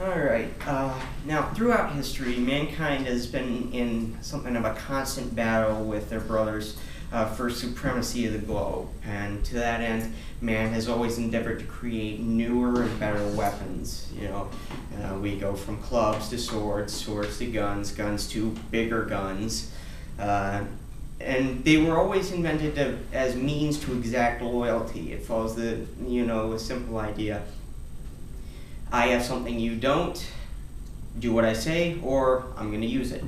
Alright, now throughout history, mankind has been in something of a constant battle with their brothers for supremacy of the globe. And to that end, man has always endeavored to create newer and better weapons. We go from clubs to swords, swords to guns, guns to bigger guns. And they were always invented as means to exact loyalty. It follows the, a simple idea. I have something you don't, do what I say, or I'm going to use it.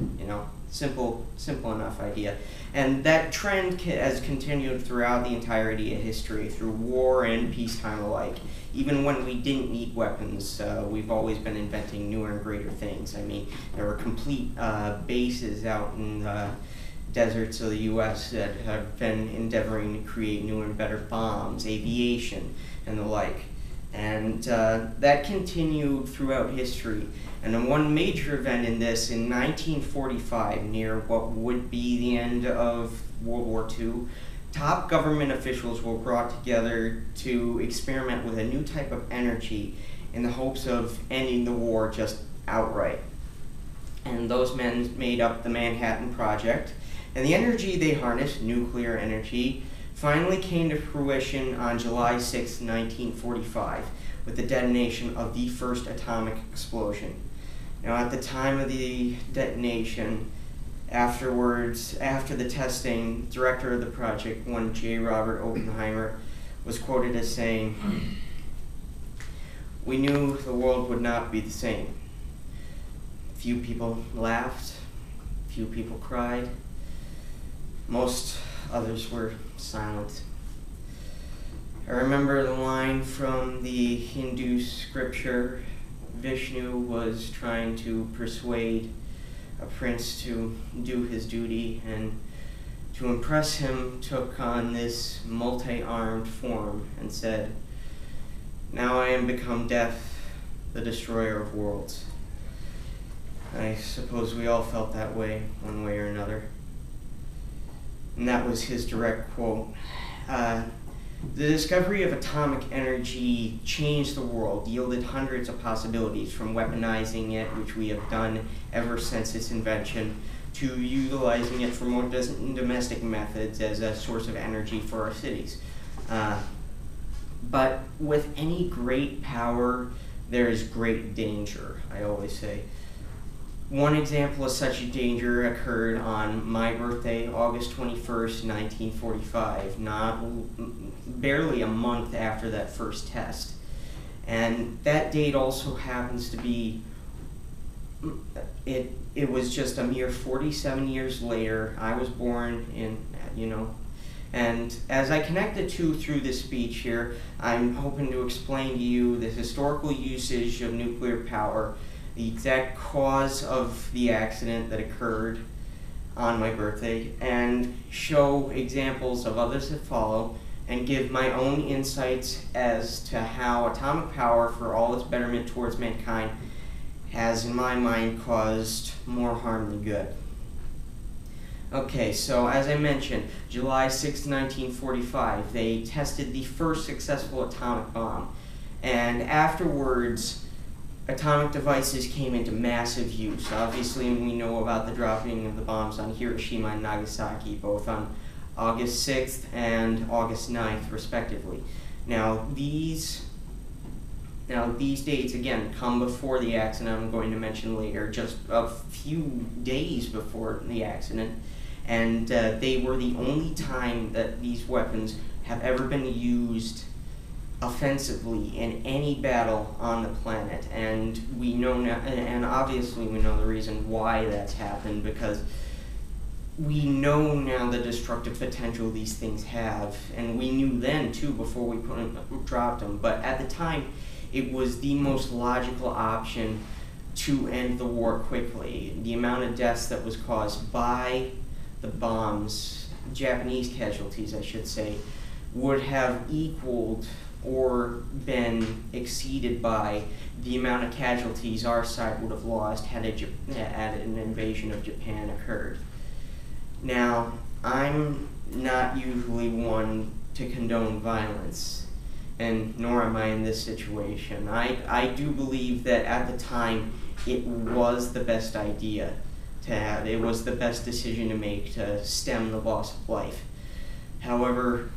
Simple enough idea. And that trend has continued throughout the entirety of history, through war and peacetime alike. Even when we didn't need weapons, we've always been inventing newer and greater things. I mean, there were complete bases out in the deserts of the U.S. that have been endeavoring to create newer and better bombs, aviation, and the like. And that continued throughout history. And then one major event in this, in 1945, near what would be the end of World War II, top government officials were brought together to experiment with a new type of energy in the hopes of ending the war just outright. And those men made up the Manhattan Project. And the energy they harnessed, nuclear energy, finally came to fruition on July 6, 1945, with the detonation of the first atomic explosion. Now, at the time of the detonation, after the testing, director of the project, one J. Robert Oppenheimer, was quoted as saying, "We knew the world would not be the same. Few people laughed, few people cried, most others were silent." I remember the line from the Hindu scripture. Vishnu was trying to persuade a prince to do his duty, and to impress him took on this multi-armed form and said, "Now I am become death, the destroyer of worlds." I suppose we all felt that way, one way or another. And that was his direct quote. The discovery of atomic energy changed the world, yielded hundreds of possibilities, from weaponizing it, which we have done ever since its invention, to utilizing it for more domestic methods as a source of energy for our cities. But with any great power, there is great danger, I always say. One example of such a danger occurred on my birthday, August 21st, 1945, barely a month after that first test. And that date also happens to be, it was just a mere 47 years later. I was born in, and as I connect the two through this speech here, I'm hoping to explain to you the historical usage of nuclear power, the exact cause of the accident that occurred on my birthday, and show examples of others that follow, and give my own insights as to how atomic power, for all its betterment towards mankind, has, in my mind, caused more harm than good. Okay, so as I mentioned, July 6, 1945, they tested the first successful atomic bomb, and afterwards, atomic devices came into massive use. Obviously, we know about the dropping of the bombs on Hiroshima and Nagasaki, both on August 6th and August 9th, respectively. Now these dates, again, come before the accident I'm going to mention later, just a few days before the accident, and they were the only time that these weapons have ever been used offensively in any battle on the planet. And we know now, and obviously we know the reason why that's happened, because we know now the destructive potential these things have, and we knew then too before we dropped them. But at the time, it was the most logical option to end the war quickly. The amount of deaths that was caused by the bombs, Japanese casualties I should say, would have equaled or been exceeded by the amount of casualties our side would have lost had an invasion of Japan occurred. Now, I'm not usually one to condone violence, and nor am I in this situation. I do believe that at the time it was the best idea to have. It was the best decision to make to stem the loss of life. However,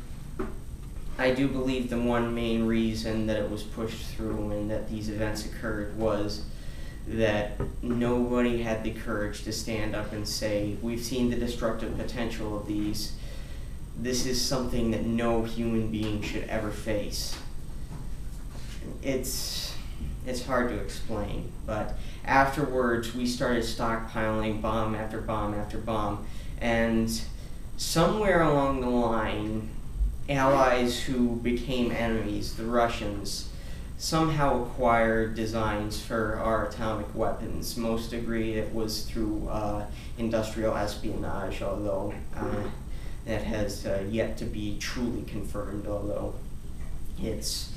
I do believe the one main reason that it was pushed through and that these events occurred was that nobody had the courage to stand up and say, we've seen the destructive potential of these. This is something that no human being should ever face. It's hard to explain, but afterwards we started stockpiling bomb after bomb after bomb, and somewhere along the line, allies who became enemies, the Russians, somehow acquired designs for our atomic weapons. Most agree it was through industrial espionage, although that has yet to be truly confirmed, although it's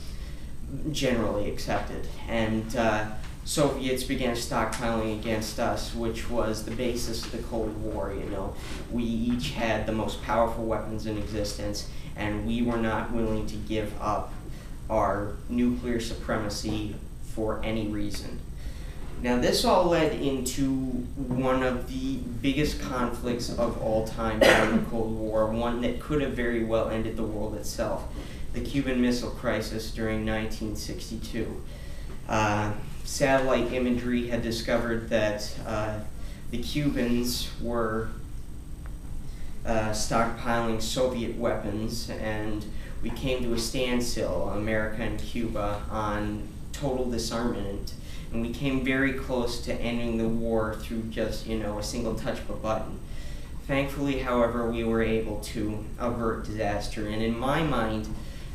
generally accepted. And Soviets began stockpiling against us, which was the basis of the Cold War. You know, we each had the most powerful weapons in existence, and we were not willing to give up our nuclear supremacy for any reason. Now, this all led into one of the biggest conflicts of all time during the Cold War, one that could have very well ended the world itself, the Cuban Missile Crisis during 1962. Satellite imagery had discovered that the Cubans were stockpiling Soviet weapons, and we came to a standstill, America and Cuba, on total disarmament. And we came very close to ending the war through just, a single touch of a button. Thankfully, however, we were able to avert disaster. And in my mind,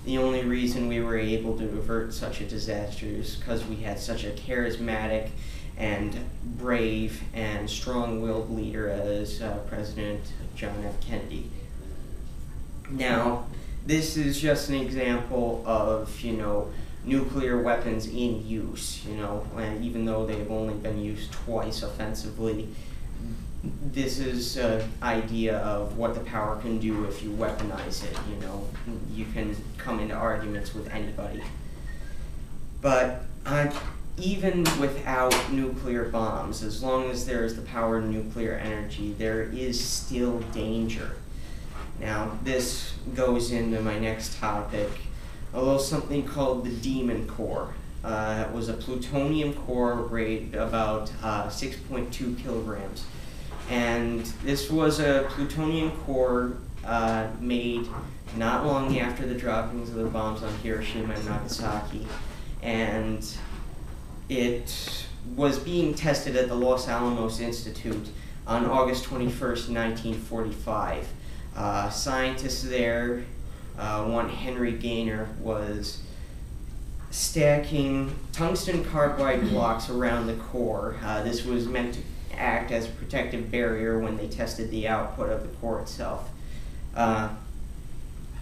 the only reason we were able to avert such a disaster is because we had such a charismatic and brave and strong-willed leader as President John F. Kennedy. Now, this is just an example of, nuclear weapons in use, and even though they've only been used twice offensively. This is an idea of what the power can do if you weaponize it, You can come into arguments with anybody. But even without nuclear bombs, as long as there is the power of nuclear energy, there is still danger. Now, this goes into my next topic, a little something called the Demon Core. It was a plutonium core weighed about 6.2 kilograms. And this was a plutonium core made not long after the droppings of the bombs on Hiroshima and Nagasaki. And it was being tested at the Los Alamos Institute on August 21st, 1945. Scientists there, one Henry Gaynor, was stacking tungsten carbide blocks around the core. This was meant to act as a protective barrier when they tested the output of the core itself.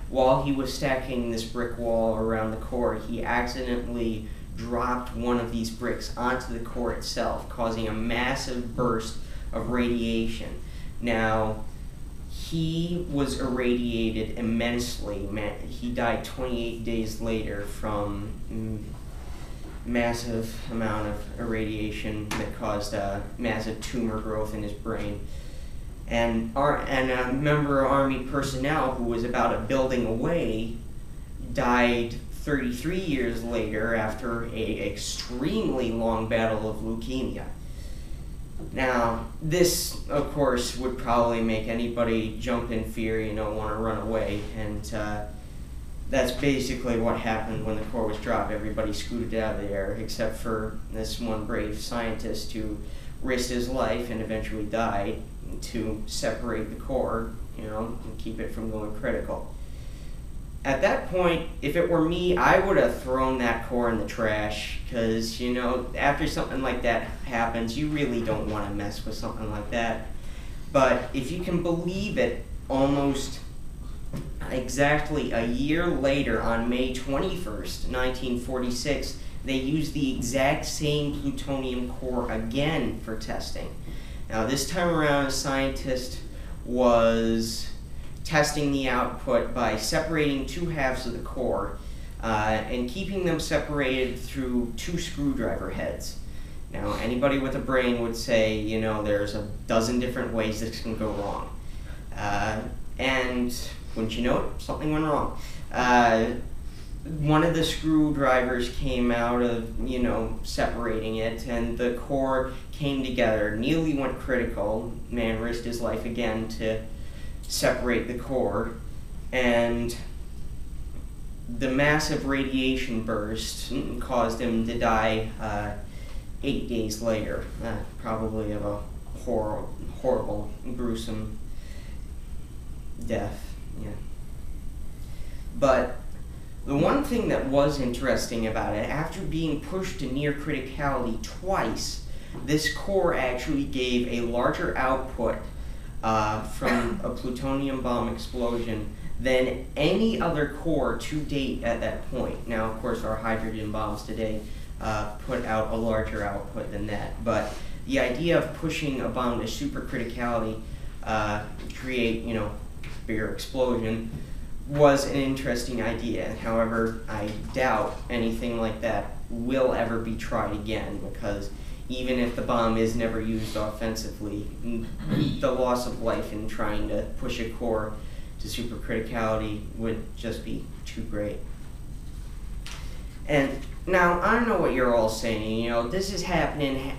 While he was stacking this brick wall around the core, he accidentally dropped one of these bricks onto the core itself, causing a massive burst of radiation. Now, he was irradiated immensely. He died 28 days later from massive amount of irradiation that caused a massive tumor growth in his brain. And a member of Army personnel who was about a building away died 33 years later after an extremely long battle of leukemia. Now, this, of course, would probably make anybody jump in fear, want to run away, and that's basically what happened when the core was dropped. Everybody scooted out of there, except for this one brave scientist who risked his life and eventually died to separate the core, and keep it from going critical. At that point, if it were me, I would have thrown that core in the trash, because, after something like that happens, you really don't want to mess with something like that. But if you can believe it, almost exactly a year later, on May 21st, 1946, they used the exact same plutonium core again for testing. Now, this time around, a scientist was testing the output by separating two halves of the core. and keeping them separated through 2 screwdriver heads. Now, anybody with a brain would say, you know, there's a dozen different ways this can go wrong. And wouldn't you know it, something went wrong. One of the screwdrivers came out of, you know, separating it, and the core came together, nearly went critical. Man risked his life again to separate the core, and the massive radiation burst caused him to die 8 days later, probably of a horrible, gruesome death. Yeah. But the one thing that was interesting about it, after being pushed to near criticality twice, this core actually gave a larger output from a plutonium bomb explosion than any other core to date at that point. Now, of course, our hydrogen bombs today put out a larger output than that, but the idea of pushing a bomb to supercriticality create, you know, bigger explosion was an interesting idea. However, I doubt anything like that will ever be tried again, because even if the bomb is never used offensively, the loss of life in trying to push a core to supercriticality would just be too great. And now, I don't know what you're all saying, you know, this is happening,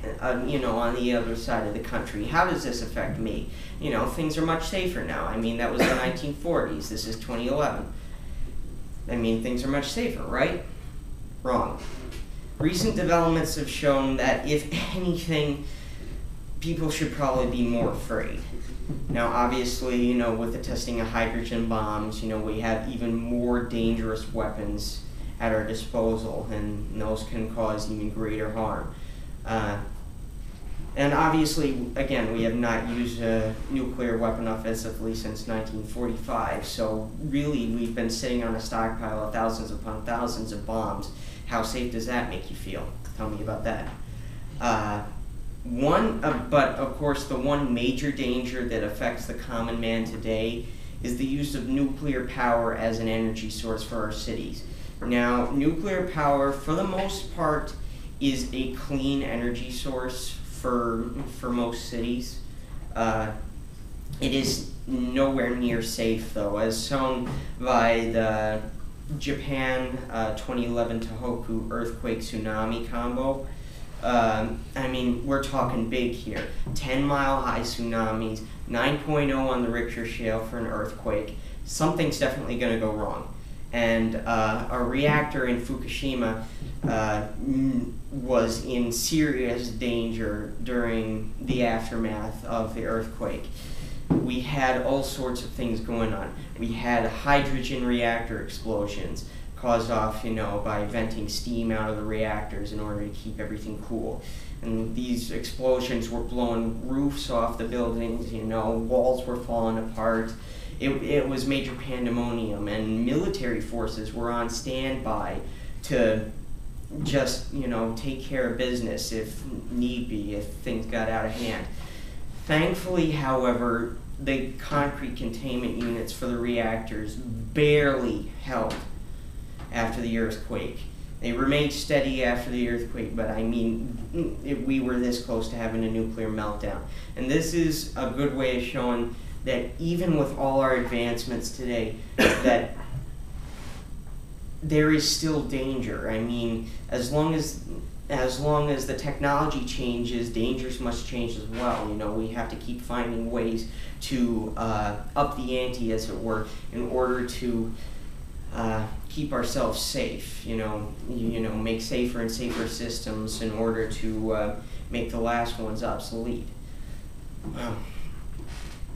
you know, on the other side of the country. How does this affect me? You know, things are much safer now. I mean, that was the 1940s. This is 2011. I mean, things are much safer, right? Wrong. Recent developments have shown that, if anything, people should probably be more afraid. Now, obviously, you know, with the testing of hydrogen bombs, you know, we have even more dangerous weapons at our disposal, and those can cause even greater harm. And obviously, again, we have not used a nuclear weapon offensively since 1945, so really we've been sitting on a stockpile of thousands upon thousands of bombs. How safe does that make you feel? Tell me about that. But of course, the one major danger that affects the common man today is the use of nuclear power as an energy source for our cities. Now, nuclear power, for the most part, is a clean energy source for most cities. It is nowhere near safe, though, as shown by the Japan 2011 Tohoku earthquake tsunami combo. I mean, we're talking big here. 10-mile-high tsunamis, 9.0 on the Richter scale for an earthquake. Something's definitely going to go wrong. And a reactor in Fukushima was in serious danger during the aftermath of the earthquake. We had all sorts of things going on. We had hydrogen reactor explosions caused off, you know, by venting steam out of the reactors in order to keep everything cool. And these explosions were blowing roofs off the buildings, you know, walls were falling apart. It was major pandemonium, and military forces were on standby to just, you know, take care of business if need be, if things got out of hand. Thankfully, however, the concrete containment units for the reactors barely held after the earthquake. They remained steady after the earthquake, but I mean, we were this close to having a nuclear meltdown. And this is a good way of showing that even with all our advancements today, that there is still danger. I mean, as long as the technology changes, dangers must change as well. You know, we have to keep finding ways to up the ante, as it were, in order to keep ourselves safe. You know, make safer and safer systems in order to make the last ones obsolete.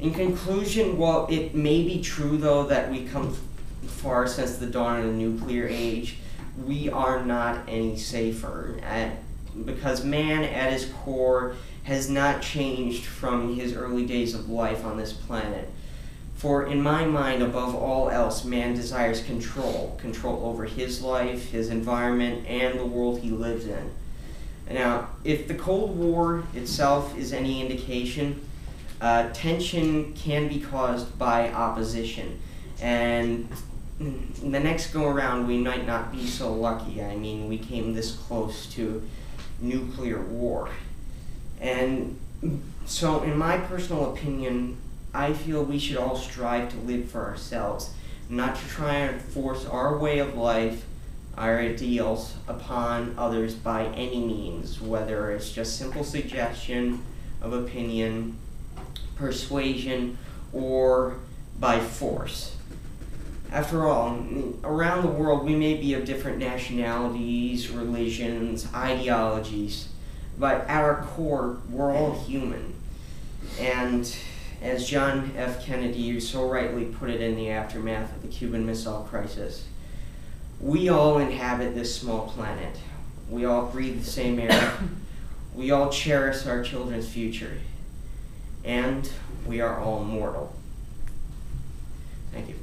In conclusion, while it may be true, though, that we come far since the dawn of the nuclear age, we are not any safer, because man at his core has not changed from his early days of life on this planet. For in my mind, above all else, man desires control over his life, his environment, and the world he lives in. Now, if the Cold War itself is any indication, tension can be caused by opposition, and the next go around we might not be so lucky. I mean, we came this close to nuclear war. And so in my personal opinion, I feel we should all strive to live for ourselves, not to try and force our way of life, our ideals upon others by any means, whether it's just simple suggestion of opinion, persuasion, or by force. After all, around the world we may be of different nationalities, religions, ideologies, but at our core we're all human. And as John F. Kennedy so rightly put it in the aftermath of the Cuban Missile Crisis, we all inhabit this small planet. We all breathe the same air. We all cherish our children's future. And we are all mortal. Thank you.